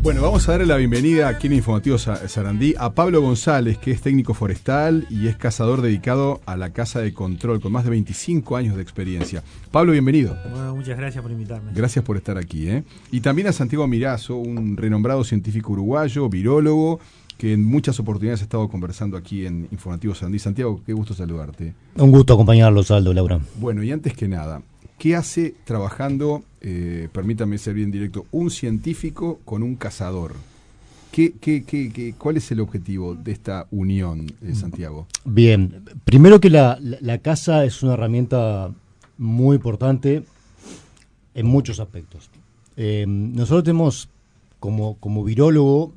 Bueno, vamos a darle la bienvenida aquí en Informativo Sarandí a Pablo González, que es técnico forestal y es cazador dedicado a la caza de control, con más de 25 años de experiencia. Pablo, bienvenido. Bueno, muchas gracias por invitarme. Gracias por estar aquí, ¿eh? Y también a Santiago Mirazo, un renombrado científico uruguayo, virólogo, que en muchas oportunidades ha estado conversando aquí en Informativo Sarandí. Santiago, qué gusto saludarte. Un gusto acompañarlos, Aldo, Laura. Bueno, y antes que nada, ¿qué hace trabajando, permítame ser bien directo, un científico con un cazador? ¿Cuál es el objetivo de esta unión, Santiago? Bien, primero que la caza es una herramienta muy importante en muchos aspectos. Nosotros tenemos, como virólogo,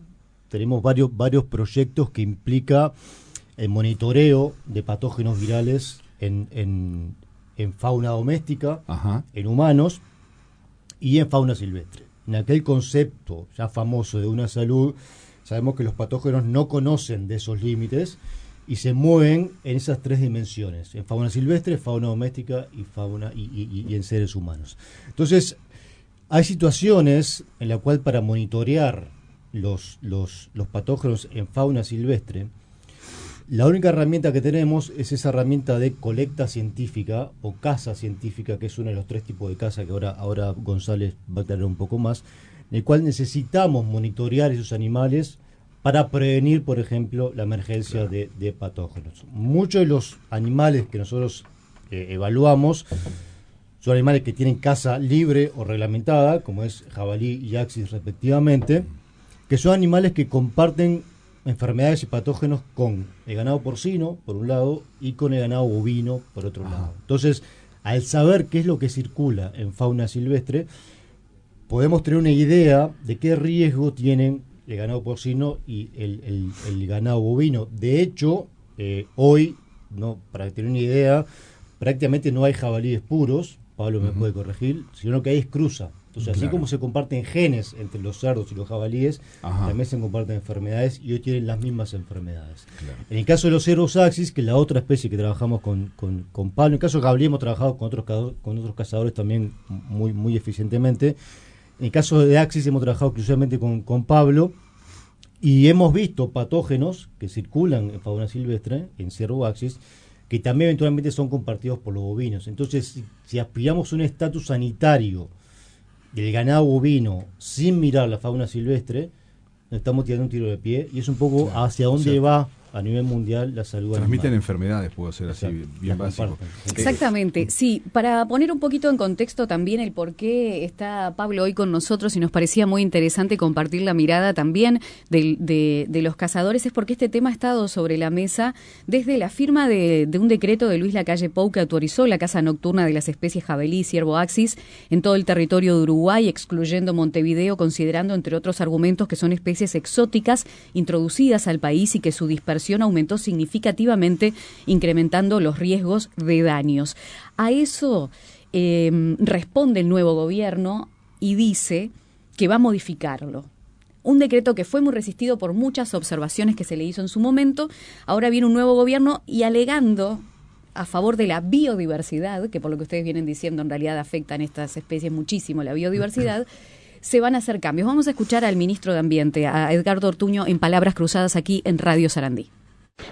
tenemos varios proyectos que implica el monitoreo de patógenos virales en fauna doméstica, ajá, en humanos y en fauna silvestre. En aquel concepto ya famoso de una salud, sabemos que los patógenos no conocen de esos límites y se mueven en esas tres dimensiones, en fauna silvestre, fauna doméstica y fauna y en seres humanos. Entonces, hay situaciones en las cuales para monitorear los patógenos en fauna silvestre, la única herramienta que tenemos es esa herramienta de colecta científica o caza científica, que es uno de los tres tipos de caza que ahora González va a aclarar un poco más, en el cual necesitamos monitorear esos animales para prevenir, por ejemplo, la emergencia de patógenos. Muchos de los animales que nosotros evaluamos son animales que tienen caza libre o reglamentada, como es jabalí y axis respectivamente, que son animales que comparten enfermedades y patógenos con el ganado porcino, por un lado, y con el ganado bovino, por otro lado. Entonces, al saber qué es lo que circula en fauna silvestre, podemos tener una idea de qué riesgo tienen el ganado porcino y el ganado bovino. De hecho, hoy, para tener una idea, prácticamente no hay jabalíes puros, Pablo me puede corregir, sino que hay es cruza. Entonces, así como se comparten genes entre los cerdos y los jabalíes, también se comparten enfermedades y hoy tienen las mismas enfermedades. Claro. En el caso de los cervos axis, que es la otra especie que trabajamos con Pablo, en el caso de jabalí hemos trabajado con otros cazadores también muy eficientemente. En el caso de axis hemos trabajado exclusivamente con Pablo y hemos visto patógenos que circulan en fauna silvestre, en cervo axis, que también eventualmente son compartidos por los bovinos. Entonces, si aspiramos a un estatus sanitario del ganado bovino sin mirar la fauna silvestre, nos estamos tirando un tiro de pie y es un poco hacia dónde va a nivel mundial la salud transmiten animal. Enfermedades, puedo ser así, bien básico. Exactamente, sí. Para poner un poquito en contexto también el por qué está Pablo hoy con nosotros y nos parecía muy interesante compartir la mirada también de los cazadores, es porque este tema ha estado sobre la mesa desde la firma de un decreto de Luis Lacalle Pou que autorizó la caza nocturna de las especies jabalí y ciervo axis en todo el territorio de Uruguay, excluyendo Montevideo, considerando entre otros argumentos que son especies exóticas introducidas al país y que su dispersión aumentó significativamente, incrementando los riesgos de daños. A eso responde el nuevo gobierno y dice que va a modificarlo. Un decreto que fue muy resistido por muchas observaciones que se le hizo en su momento. Ahora viene un nuevo gobierno y alegando a favor de la biodiversidad, que por lo que ustedes vienen diciendo en realidad afectan estas especies muchísimo la biodiversidad, se van a hacer cambios. Vamos a escuchar al ministro de Ambiente, a Edgardo Ortuño, en palabras cruzadas aquí en Radio Sarandí.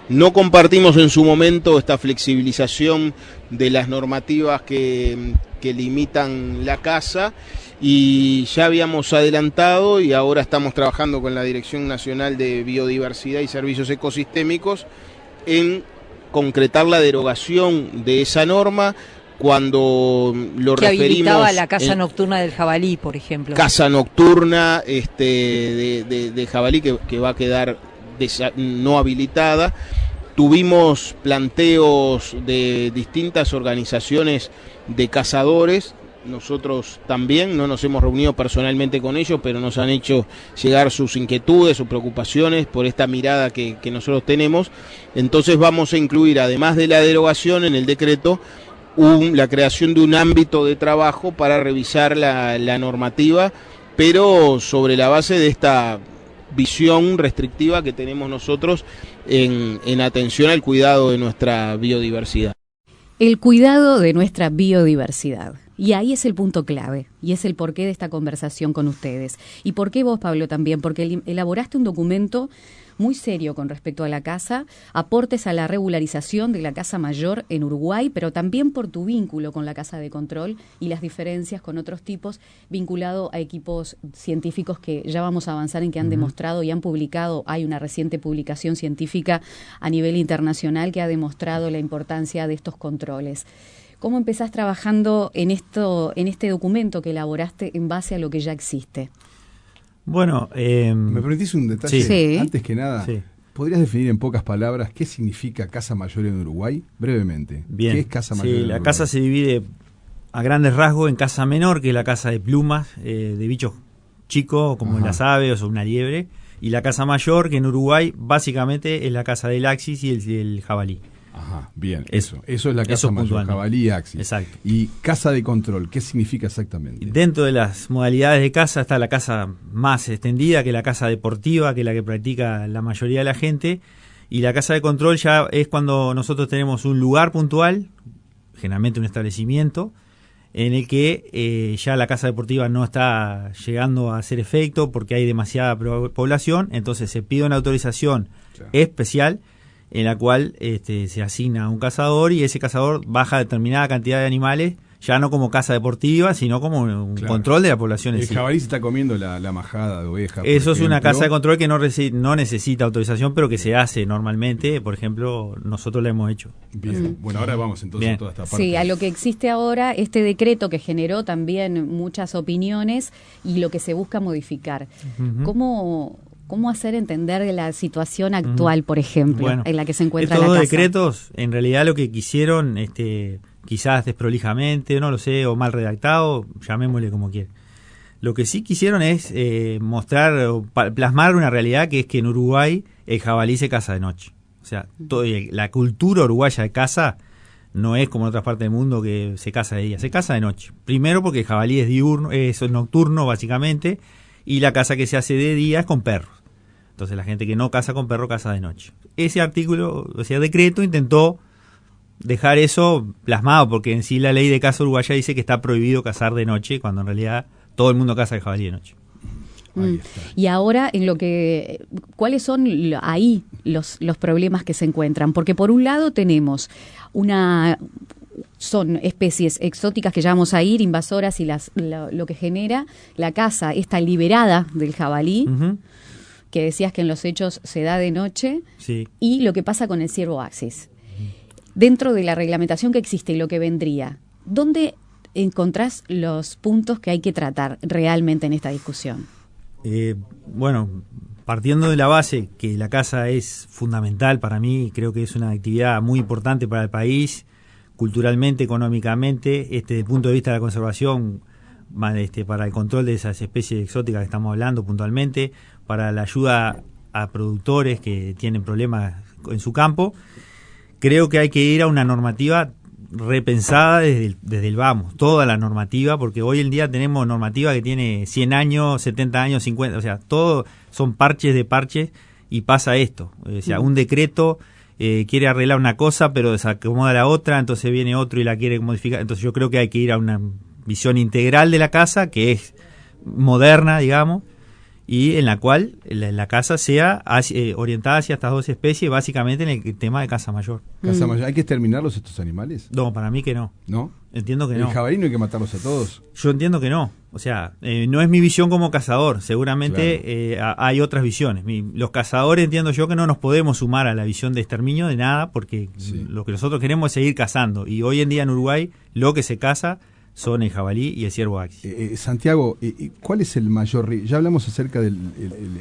No compartimos en su momento esta flexibilización de las normativas que limitan la caza y ya habíamos adelantado y ahora estamos trabajando con la Dirección Nacional de Biodiversidad y Servicios Ecosistémicos en concretar la derogación de esa norma cuando lo que referimos... Que habilitaba la caza nocturna del jabalí, por ejemplo. Caza nocturna de jabalí que va a quedar no habilitada. Tuvimos planteos de distintas organizaciones de cazadores. Nosotros también no nos hemos reunido personalmente con ellos, pero nos han hecho llegar sus inquietudes, sus preocupaciones por esta mirada que nosotros tenemos. Entonces vamos a incluir, además de la derogación en el decreto, la creación de un ámbito de trabajo para revisar la normativa, pero sobre la base de esta visión restrictiva que tenemos nosotros en atención al cuidado de nuestra biodiversidad. El cuidado de nuestra biodiversidad. Y ahí es el punto clave, y es el porqué de esta conversación con ustedes. ¿Y por qué vos, Pablo, también? Porque elaboraste un documento muy serio con respecto a la casa, aportes a la regularización de la casa mayor en Uruguay, pero también por tu vínculo con la casa de control y las diferencias con otros tipos vinculado a equipos científicos que ya vamos a avanzar en que han demostrado y han publicado. Hay una reciente publicación científica a nivel internacional que ha demostrado la importancia de estos controles. ¿Cómo empezás trabajando en este documento que elaboraste en base a lo que ya existe? Bueno, ¿me permitís un detalle? Sí. Antes que nada, Sí. ¿podrías definir en pocas palabras qué significa casa mayor en Uruguay? Brevemente. Bien. ¿Qué es casa mayor en Sí, Uruguay? la casa se divide a grandes rasgos en casa menor, que es la casa de plumas, de bichos chicos, como Ajá. las aves o una liebre, y la casa mayor, que en Uruguay básicamente es la casa del axis y el jabalí. Ajá, bien. Eso. Eso es la casa Eso mayor, puntualmente. jabalí y axis. Exacto. Y casa de control, ¿qué significa exactamente? Dentro de las modalidades de casa está la casa más extendida, que es la casa deportiva, que es la que practica la mayoría de la gente, y la casa de control ya es cuando nosotros tenemos un lugar puntual, generalmente un establecimiento, en el que ya la casa deportiva no está llegando a hacer efecto porque hay demasiada población, entonces se pide una autorización Claro. especial en la cual se asigna a un cazador y ese cazador baja determinada cantidad de animales, ya no como casa deportiva, sino como un Claro. control de la población en El sí. jabalí se está comiendo la majada de oveja. por Eso es una ejemplo. casa de control que no necesita autorización, pero que se hace normalmente. Por ejemplo, nosotros la hemos hecho. Bien. Bueno, ahora vamos entonces Bien. a toda esta parte. Sí, a lo que existe ahora, este decreto que generó también muchas opiniones y lo que se busca modificar. Ujú. ¿Cómo hacer entender la situación actual, por ejemplo, Bueno, en la que se encuentra estos la dos casa? decretos, en realidad lo que quisieron, quizás desprolijamente, no lo sé, o mal redactado, llamémosle como quiera. Lo que sí quisieron es mostrar o plasmar una realidad, que es que en Uruguay el jabalí se caza de noche. O sea, la cultura uruguaya de caza no es como en otras partes del mundo que se caza de día, se caza de noche. Primero porque el jabalí es diurno, es nocturno básicamente, y la caza que se hace de día es con perros. Entonces la gente que no caza con perro caza de noche. Ese artículo, o sea, decreto, intentó dejar eso plasmado, porque en sí la ley de caza uruguaya dice que está prohibido cazar de noche, cuando en realidad todo el mundo caza el jabalí de noche. Ahí está. Y ahora, ¿cuáles son ahí los problemas que se encuentran? Porque por un lado tenemos son especies exóticas que ya vamos a ir, invasoras, y lo que genera la caza, esta liberada del jabalí, Ujú. que decías que en los hechos se da de noche, Sí. y lo que pasa con el ciervo axis. Dentro de la reglamentación que existe y lo que vendría, ¿dónde encontrás los puntos que hay que tratar realmente en esta discusión? Bueno, partiendo de la base que la caza es fundamental para mí, creo que es una actividad muy importante para el país, culturalmente, económicamente, desde el punto de vista de la conservación, para el control de esas especies exóticas que estamos hablando puntualmente, para la ayuda a productores que tienen problemas en su campo, creo que hay que ir a una normativa repensada desde el vamos, toda la normativa, porque hoy en día tenemos normativa que tiene 100 años, 70 años, 50, o sea, todo son parches de parches, y pasa esto, o sea, un decreto quiere arreglar una cosa pero desacomoda la otra, entonces viene otro y la quiere modificar. Entonces yo creo que hay que ir a una visión integral de la casa, que es moderna, digamos, y en la cual la caza sea orientada hacia estas dos especies, básicamente en el tema de caza mayor. Casa mayor. ¿Hay que exterminarlos estos animales? No, para mí que no. ¿No? Entiendo que El no. jabalí no hay que matarlos a todos. Yo entiendo que no. O sea, no es mi visión como cazador. Seguramente hay otras visiones. Los cazadores, entiendo yo, que no nos podemos sumar a la visión de exterminio de nada, porque Sí. lo que nosotros queremos es seguir cazando. Y hoy en día en Uruguay lo que se caza son el jabalí y el ciervo axis. Santiago, ¿cuál es el mayor riesgo? Ya hablamos acerca del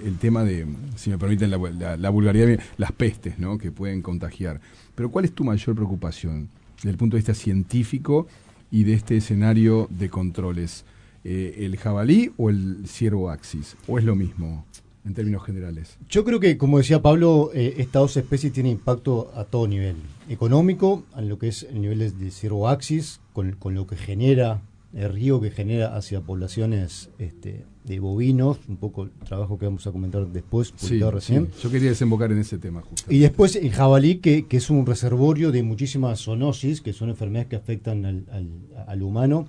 el tema de, si me permiten la vulgaridad, las pestes, ¿no?, que pueden contagiar. Pero ¿cuál es tu mayor preocupación desde el punto de vista científico y de este escenario de controles? ¿El jabalí o el ciervo axis? ¿O es lo mismo en términos generales? Yo creo que, como decía Pablo, estas dos especies tienen impacto a todo nivel. Económico, en lo que es el nivel de ciervo axis, con lo que genera, el río que genera hacia poblaciones de bovinos, un poco el trabajo que vamos a comentar después, publicado recién. Sí, yo quería desembocar en ese tema justo. Y después el jabalí, que es un reservorio de muchísimas zoonosis, que son enfermedades que afectan al humano.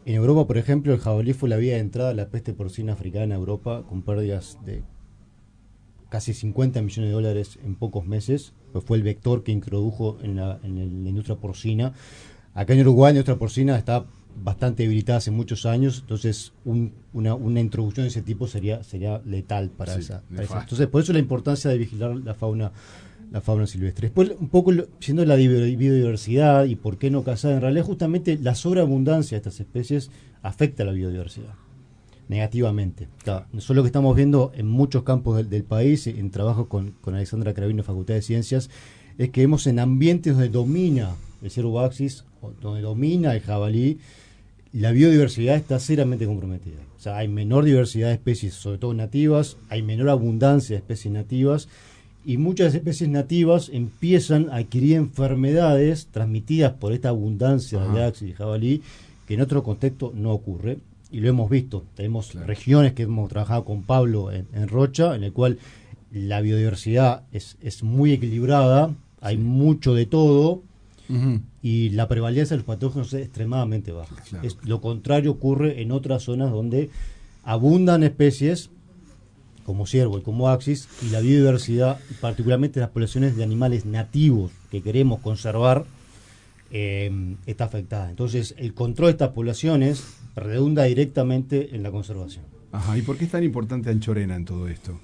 En Europa, por ejemplo, el jabalí fue la vía de entrada de la peste porcina africana a Europa, con pérdidas de casi 50 millones de dólares en pocos meses, pues fue el vector que introdujo en la industria porcina. Acá en Uruguay la industria porcina está bastante debilitada hace muchos años, entonces una introducción de ese tipo sería letal para esa. Entonces, por eso la importancia de vigilar la fauna silvestre. Después, un poco siendo la biodiversidad y por qué no cazar, en realidad justamente la sobreabundancia de estas especies afecta a la biodiversidad negativamente. Claro, eso es lo que estamos viendo en muchos campos del país, en trabajo con Alexandra Cravino, Facultad de Ciencias, es que vemos en ambientes donde domina el Cervo Axis, donde domina el jabalí, la biodiversidad está seriamente comprometida. O sea, hay menor diversidad de especies, sobre todo nativas, hay menor abundancia de especies nativas, y muchas especies nativas empiezan a adquirir enfermedades transmitidas por esta abundancia de axis y jabalí, que en otro contexto no ocurre. Y lo hemos visto, tenemos regiones que hemos trabajado con Pablo en Rocha, en el cual la biodiversidad es muy equilibrada, hay mucho de todo, y la prevalencia de los patógenos es extremadamente baja. Lo contrario ocurre en otras zonas donde abundan especies como ciervo y como axis, y la biodiversidad, particularmente las poblaciones de animales nativos que queremos conservar, está afectada. Entonces, el control de estas poblaciones redunda directamente en la conservación. Ajá, ¿y por qué es tan importante Anchorena en todo esto?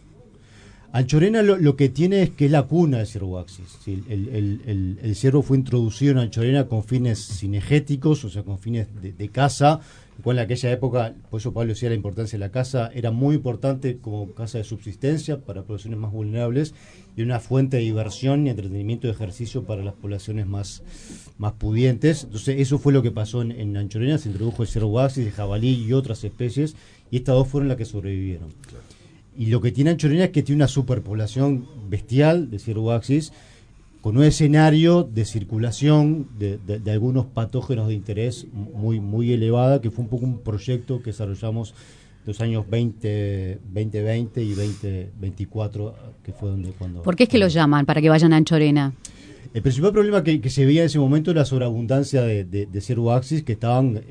Anchorena lo que tiene es que es la cuna del ciervo axis. ¿Sí? El ciervo fue introducido en Anchorena con fines cinegéticos, o sea, con fines de caza, lo cual en aquella época, por eso Pablo decía la importancia de la caza, era muy importante como caza de subsistencia para poblaciones más vulnerables y una fuente de diversión y entretenimiento de ejercicio para las poblaciones más pudientes. Entonces eso fue lo que pasó en Anchorena, se introdujo el ciervo axis, el jabalí y otras especies, y estas dos fueron las que sobrevivieron. Claro. Y lo que tiene Anchorena es que tiene una superpoblación bestial de ciervo axis, con un escenario de circulación de algunos patógenos de interés muy elevada, que fue un poco un proyecto que desarrollamos los años 2020 y 2024, que fue cuando... ¿Por qué es que lo llaman para que vayan a Anchorena? El principal problema que se veía en ese momento era la sobreabundancia de ciervo axis, que estaban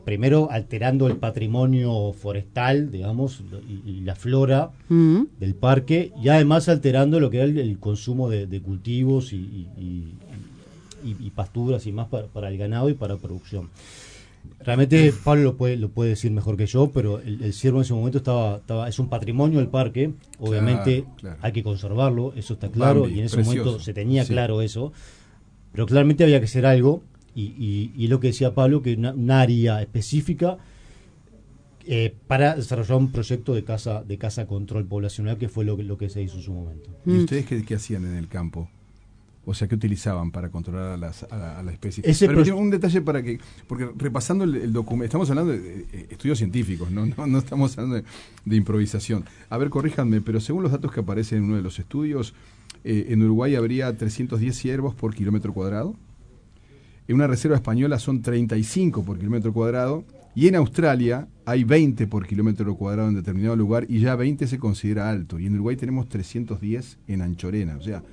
primero alterando el patrimonio forestal, digamos, y la flora del parque, y además alterando lo que era el consumo de cultivos y pasturas y más para el ganado y para producción. Realmente Pablo lo puede decir mejor que yo, pero el ciervo en ese momento es un patrimonio del parque, obviamente claro. Hay que conservarlo, eso está claro, y en ese momento se tenía claro eso, pero claramente había que hacer algo, y lo que decía Pablo, que un área específica para desarrollar un proyecto de caza control poblacional, que fue lo que se hizo en su momento. ¿Y ustedes qué hacían en el campo? O sea, ¿qué utilizaban para controlar a la especie? Pero un detalle porque repasando el documento, estamos hablando de estudios científicos, no estamos hablando de improvisación. A ver, corríjanme, pero según los datos que aparecen en uno de los estudios, en Uruguay habría 310 ciervos por kilómetro cuadrado. En una reserva española son 35 por kilómetro cuadrado. Y en Australia hay 20 por kilómetro cuadrado en determinado lugar, y ya 20 se considera alto. Y en Uruguay tenemos 310 en Anchorena, o sea...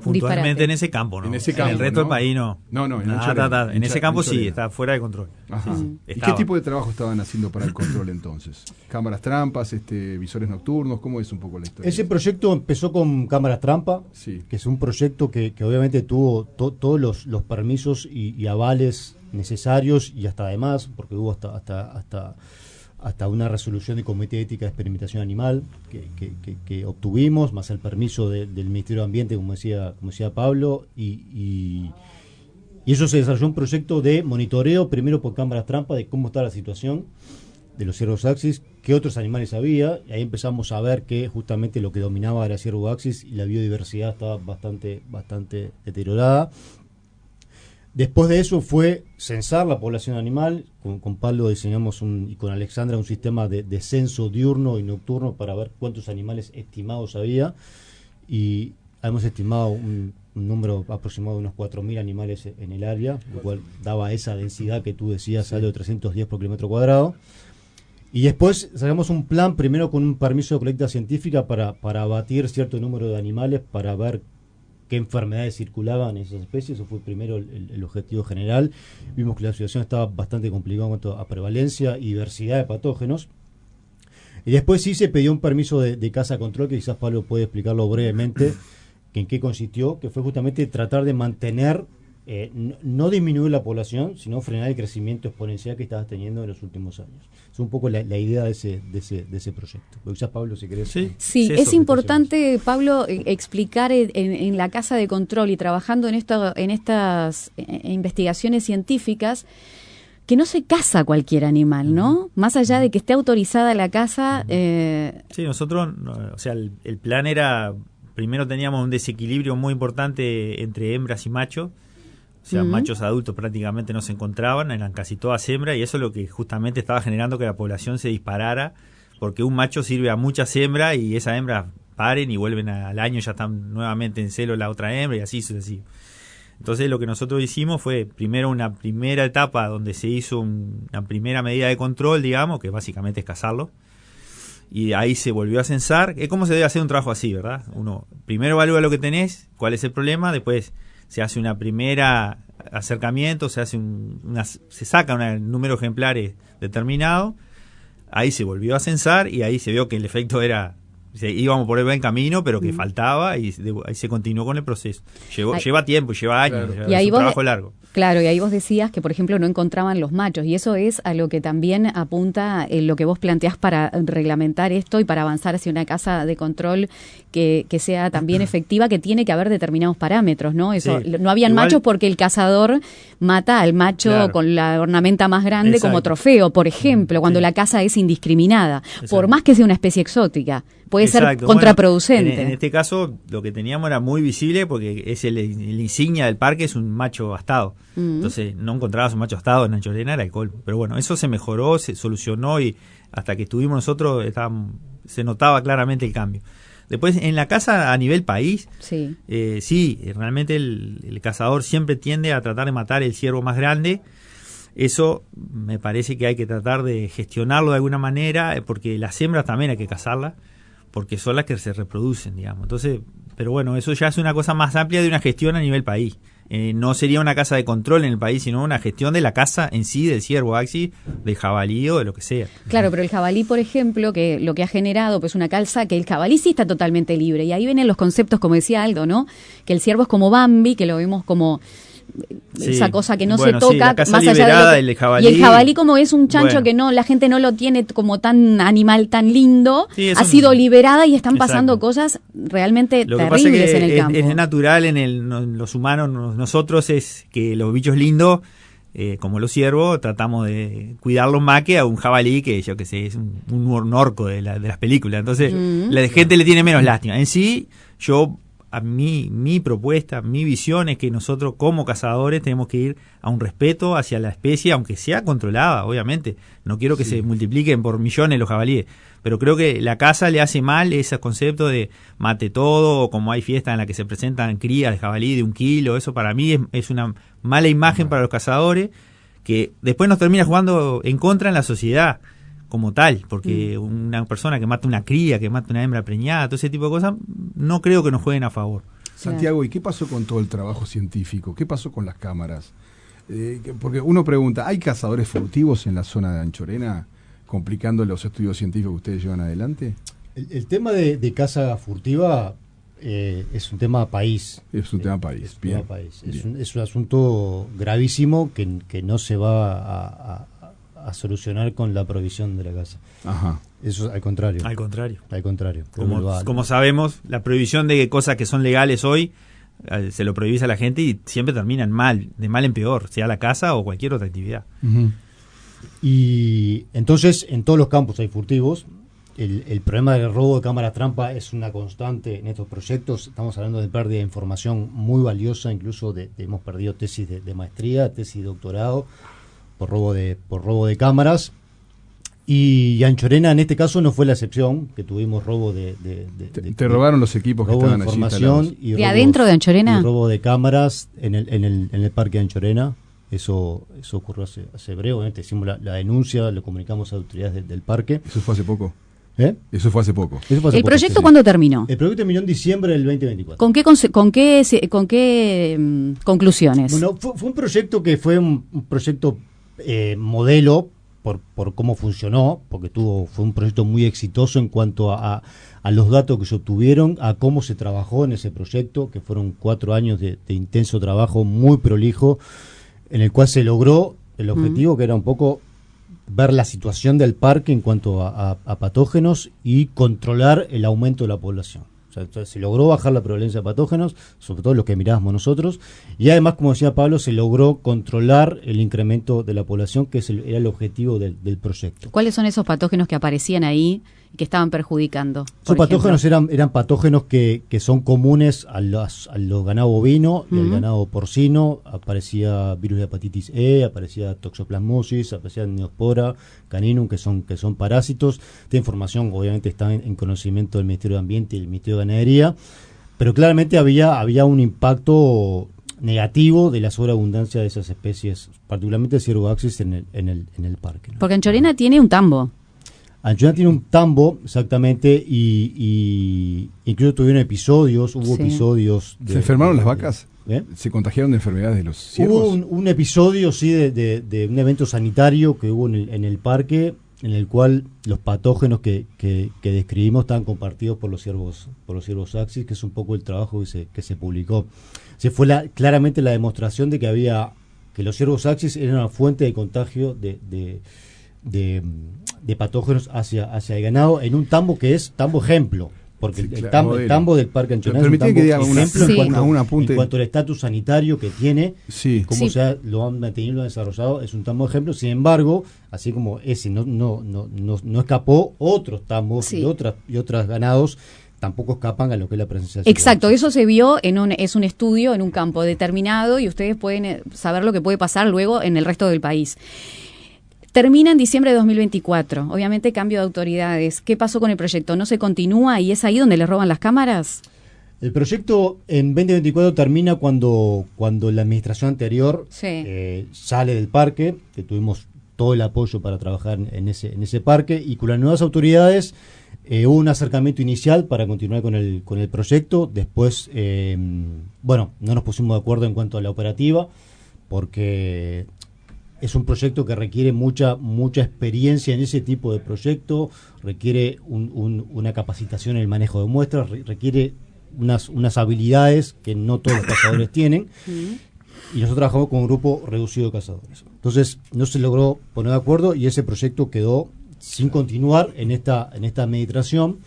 puntualmente disparate. En ese campo, ¿no? En ese campo, el resto del país no. No, en ese campo Anchorena. sí, está fuera de control. Ajá. Sí. ¿Y qué tipo de trabajo estaban haciendo para el control entonces? ¿Cámaras trampas, visores nocturnos? ¿Cómo es un poco la historia? Ese proyecto empezó con cámaras trampa, que es un proyecto que obviamente tuvo todos los permisos y avales necesarios, y hasta además, porque hubo hasta una resolución de Comité de Ética de Experimentación Animal que obtuvimos, más el permiso del Ministerio de Ambiente, como decía Pablo, y eso se desarrolló un proyecto de monitoreo, primero por cámaras trampa, de cómo está la situación de los ciervos axis, qué otros animales había, y ahí empezamos a ver que justamente lo que dominaba era ciervo axis, y la biodiversidad estaba bastante deteriorada. Después de eso fue censar la población animal. Con Pablo diseñamos y con Alexandra un sistema de censo diurno y nocturno para ver cuántos animales estimados había, y hemos estimado un número aproximado de unos 4.000 animales en el área, lo cual daba esa densidad que tú decías, algo de 310 por kilómetro cuadrado. Y después sacamos un plan, primero con un permiso de colecta científica para abatir cierto número de animales, para ver qué enfermedades circulaban en esas especies. Eso fue primero el objetivo general. Vimos que la situación estaba bastante complicada en cuanto a prevalencia y diversidad de patógenos. Y después sí se pidió un permiso de caza control, que quizás Pablo puede explicarlo brevemente, que en qué consistió, que fue justamente tratar de mantener, no disminuir la población, sino frenar el crecimiento exponencial que estabas teniendo en los últimos años. Es un poco la idea de ese proyecto. Pero quizás, Pablo, si querés... Sí, es importante, Pablo, explicar en la casa de control y trabajando en estas investigaciones científicas, que no se caza cualquier animal, ¿no? Más allá de que esté autorizada la caza. Sí, nosotros, o sea, el plan era, primero teníamos un desequilibrio muy importante entre hembras y machos, o sea, machos adultos prácticamente no se encontraban, eran casi todas hembras, y eso es lo que justamente estaba generando que la población se disparara, porque un macho sirve a muchas hembras y esas hembras paren y vuelven al año, ya están nuevamente en celo la otra hembra y así sucesivo. Entonces lo que nosotros hicimos fue primero una primera etapa donde se hizo una primera medida de control, digamos, que básicamente es cazarlo, y ahí se volvió a censar. Es como se debe hacer un trabajo así, ¿verdad? Uno primero evalúa lo que tenés, cuál es el problema, después se hace una primera acercamiento, se saca un número de ejemplares determinado, ahí se volvió a censar y ahí se vio que el efecto era... íbamos por el buen camino, pero que faltaba y ahí se continuó con el proceso. Lleva tiempo, lleva años, y ahí es un trabajo largo. Claro, y ahí vos decías que, por ejemplo, no encontraban los machos, y eso es a lo que también apunta lo que vos planteás para reglamentar esto y para avanzar hacia una casa de control que sea también efectiva, que tiene que haber determinados parámetros, ¿no? Eso, sí. No habían machos porque el cazador mata al macho con la ornamenta más grande como trofeo, por ejemplo, cuando la caza es indiscriminada, por más que sea una especie exótica. Puede ser contraproducente. Bueno, en este caso, lo que teníamos era muy visible porque es el insignia del parque, es un macho astado. Entonces, no encontrabas un macho astado en Anchorena, era el colmo. Pero bueno, eso se mejoró, se solucionó y hasta que estuvimos nosotros se notaba claramente el cambio. Después, en la caza a nivel país, sí, realmente el cazador siempre tiende a tratar de matar el ciervo más grande. Eso me parece que hay que tratar de gestionarlo de alguna manera, porque las hembras también hay que cazarlas, porque son las que se reproducen, digamos. Entonces, pero bueno, eso ya es una cosa más amplia de una gestión a nivel país. No sería una caza de control en el país, sino una gestión de la caza en sí, del ciervo axi, del jabalí o de lo que sea. Claro, pero el jabalí, por ejemplo, que lo que ha generado pues una calza, que el jabalí sí está totalmente libre. Y ahí vienen los conceptos, como decía Aldo, ¿no? Que el ciervo es como Bambi, que lo vemos como... esa cosa que no se toca, más allá de el jabalí, y el jabalí, como es un chancho que no, la gente no lo tiene como tan animal tan lindo, ha sido liberada y están pasando cosas realmente terribles en el campo. Es natural en los humanos, nosotros, es que los bichos lindos, como los ciervos, tratamos de cuidarlos más que a un jabalí que yo que sé, es un orco de las películas. Entonces la gente le tiene menos lástima. En sí, a mi propuesta, mi visión es que nosotros como cazadores tenemos que ir a un respeto hacia la especie, aunque sea controlada, obviamente. No quiero que se multipliquen por millones los jabalíes, pero creo que la caza le hace mal ese concepto de mate todo, o como hay fiestas en las que se presentan crías de jabalí de 1 kilo. Eso para mí es una mala imagen para los cazadores, que después nos termina jugando en contra en la sociedad como tal, porque una persona que mata una cría, que mata una hembra preñada, todo ese tipo de cosas, no creo que nos jueguen a favor. Santiago, ¿y qué pasó con todo el trabajo científico? ¿Qué pasó con las cámaras? Porque uno pregunta, ¿hay cazadores furtivos en la zona de Anchorena complicando los estudios científicos que ustedes llevan adelante? El tema de caza furtiva es un tema país. Es un tema país, bien. Es un asunto gravísimo que no se va a solucionar con la prohibición de la caza. Ajá. Eso al contrario. Al contrario. Como sabemos, la prohibición de cosas que son legales hoy se lo prohíbe a la gente y siempre terminan mal, de mal en peor, sea la caza o cualquier otra actividad. Y entonces en todos los campos hay furtivos. El problema del robo de cámaras trampa es una constante en estos proyectos. Estamos hablando de pérdida de información muy valiosa, incluso hemos perdido tesis de maestría, tesis de doctorado por robo de cámaras. Y Anchorena en este caso no fue la excepción, que tuvimos robo te robaron los equipos que estaban allí instalados. ¿De adentro de Anchorena? Y robo de cámaras en el parque de Anchorena. Eso ocurrió hace breve. Obviamente hicimos la denuncia, lo comunicamos a autoridades del parque. ¿Eso fue hace poco? Eso fue hace poco. ¿El proyecto cuándo terminó? El proyecto terminó en diciembre del 2024. ¿Con qué conclusiones? Bueno, fue un proyecto que fue un proyecto modelo por cómo funcionó, porque fue un proyecto muy exitoso en cuanto a los datos que se obtuvieron, a cómo se trabajó en ese proyecto, que fueron 4 años de intenso trabajo muy prolijo, en el cual se logró el objetivo, que era un poco ver la situación del parque en cuanto a patógenos y controlar el aumento de la población. O sea, entonces se logró bajar la prevalencia de patógenos, sobre todo los que mirábamos nosotros, y además, como decía Pablo, se logró controlar el incremento de la población, que era el objetivo del proyecto. ¿Cuáles son esos patógenos que aparecían ahí y que estaban perjudicando? Esos patógenos eran patógenos que son comunes a los ganado bovino y al ganado porcino. Aparecía virus de hepatitis E, aparecía toxoplasmosis, aparecía neospora caninum, que son parásitos. Esta información obviamente está en conocimiento del Ministerio de Ambiente y del Ministerio de Ganadería, pero claramente había un impacto negativo de la sobreabundancia de esas especies, particularmente el ciervo axis en el parque, ¿no? Porque Anchorena tiene un tambo. Anchorena tiene un tambo, exactamente, y incluso hubo episodios. ¿Se enfermaron las vacas? ¿Se contagiaron de enfermedades de los ciervos? Hubo un episodio, sí, de un evento sanitario que hubo en el parque, en el cual los patógenos que describimos estaban compartidos por los ciervos axis, que es un poco el trabajo que se publicó. Fue claramente la demostración de que los ciervos axis eran una fuente de contagio de patógenos hacia el ganado en un tambo que es tambo ejemplo, porque el tambo del Parque Anchorena es un tambo ejemplo en cuanto al estatus sanitario que tiene, cómo lo han mantenido, lo han desarrollado, es un tambo ejemplo. Sin embargo, así como ese no escapó, otros tambos y otros ganados tampoco escapan a lo que es la presencia de Exacto, eso se vio es un estudio en un campo determinado y ustedes pueden saber lo que puede pasar luego en el resto del país. Termina en diciembre de 2024, obviamente cambio de autoridades. ¿Qué pasó con el proyecto? ¿No se continúa y es ahí donde les roban las cámaras? El proyecto en 2024 termina cuando la administración anterior sale del parque, que tuvimos todo el apoyo para trabajar en ese parque, y con las nuevas autoridades hubo un acercamiento inicial para continuar con el proyecto. Después, no nos pusimos de acuerdo en cuanto a la operativa, porque es un proyecto que requiere mucha experiencia en ese tipo de proyecto, requiere una capacitación en el manejo de muestras, requiere unas habilidades que no todos los cazadores tienen, y nosotros trabajamos con un grupo reducido de cazadores. Entonces no se logró poner de acuerdo y ese proyecto quedó sin continuar en esta administración,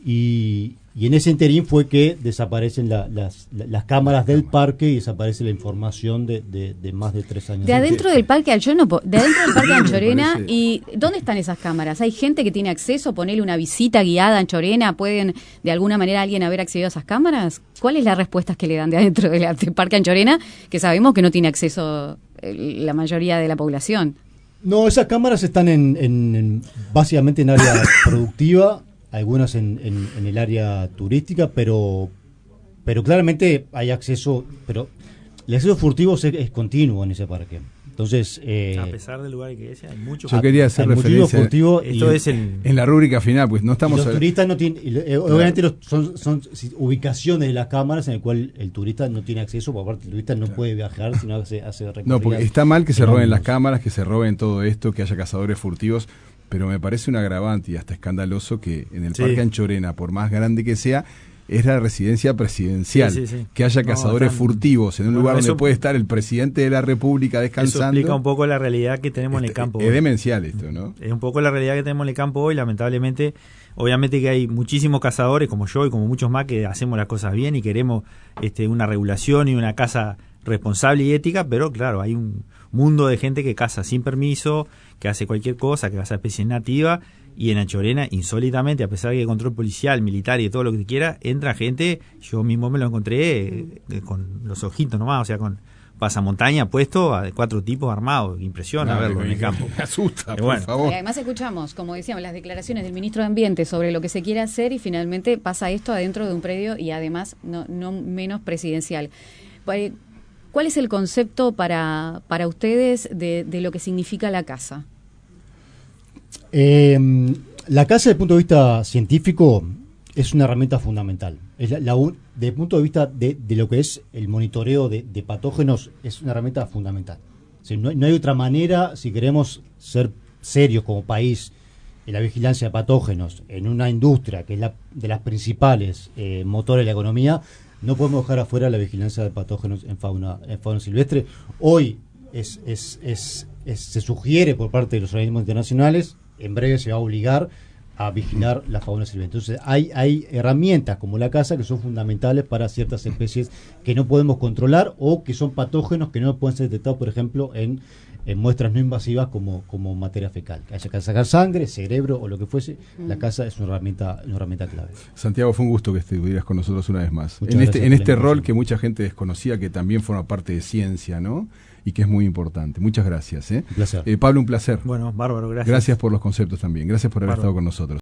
y en ese interín fue que desaparecen las cámaras del parque y desaparece la información de más de 3 años. De adentro del parque Anchorena, ¿y dónde están esas cámaras? ¿Hay gente que tiene acceso? ¿Ponerle una visita guiada a Anchorena? ¿Pueden de alguna manera alguien haber accedido a esas cámaras? ¿Cuál es la respuesta que le dan de adentro del parque Anchorena, que sabemos que no tiene acceso la mayoría de la población? No, esas cámaras están básicamente en área productiva, algunas en el área turística, pero claramente hay acceso, pero el acceso furtivo es continuo en ese parque. Entonces, a pesar del lugar que sea, hay mucho. Yo quería hacer referencia furtivo en la rúbrica final, pues no estamos. Los turistas no tienen, obviamente son ubicaciones de las cámaras en el cual el turista no tiene acceso, por parte el turista no puede viajar, sino hace recorridas. No, porque está mal que se roben las cámaras, que se roben todo esto, que haya cazadores furtivos, pero me parece un agravante y hasta escandaloso que en el Parque Anchorena, por más grande que sea, es la residencia presidencial. Que haya cazadores furtivos en un lugar donde puede estar el presidente de la República descansando. Eso explica un poco la realidad que tenemos en el campo. Es demencial esto, ¿no? Es un poco la realidad que tenemos en el campo hoy, lamentablemente. Obviamente que hay muchísimos cazadores, como yo y como muchos más, que hacemos las cosas bien y queremos una regulación y una caza responsable y ética, pero claro, hay un mundo de gente que caza sin permiso, que hace cualquier cosa, que caza especies nativas. Y en Anchorena, insólitamente, a pesar de que hay control policial, militar y todo lo que se quiera, entra gente, yo mismo me lo encontré con los ojitos nomás, o sea, con pasamontaña puesto a 4 tipos armados. Impresiona verlo en el campo. Me asusta, por favor. Y además escuchamos, como decíamos, las declaraciones del ministro de Ambiente sobre lo que se quiere hacer y finalmente pasa esto adentro de un predio y además no menos presidencial. ¿Cuál es el concepto para ustedes de lo que significa la caza? La casa, desde el punto de vista científico, es una herramienta fundamental. Desde el punto de vista de lo que es el monitoreo de patógenos, es una herramienta fundamental. O sea, no hay otra manera, si queremos ser serios como país en la vigilancia de patógenos, en una industria que es de las principales motores de la economía, no podemos dejar afuera la vigilancia de patógenos en fauna silvestre. Hoy se sugiere por parte de los organismos internacionales, en breve se va a obligar a vigilar la fauna silvestre. Entonces hay herramientas como la casa que son fundamentales para ciertas especies que no podemos controlar o que son patógenos que no pueden ser detectados, por ejemplo, en muestras no invasivas como materia fecal. Que haya que sacar sangre, cerebro o lo que fuese, la casa es una herramienta clave. Santiago, fue un gusto que estuvieras con nosotros una vez más. Muchas En gracias este por la rol invitación. que mucha gente desconocía, que también forma parte de ciencia, ¿no? Y que es muy importante. Muchas gracias. Un placer. Pablo, un placer. Bueno, bárbaro, gracias. Gracias por los conceptos también. Gracias por haber Bárbaro. estado con nosotros.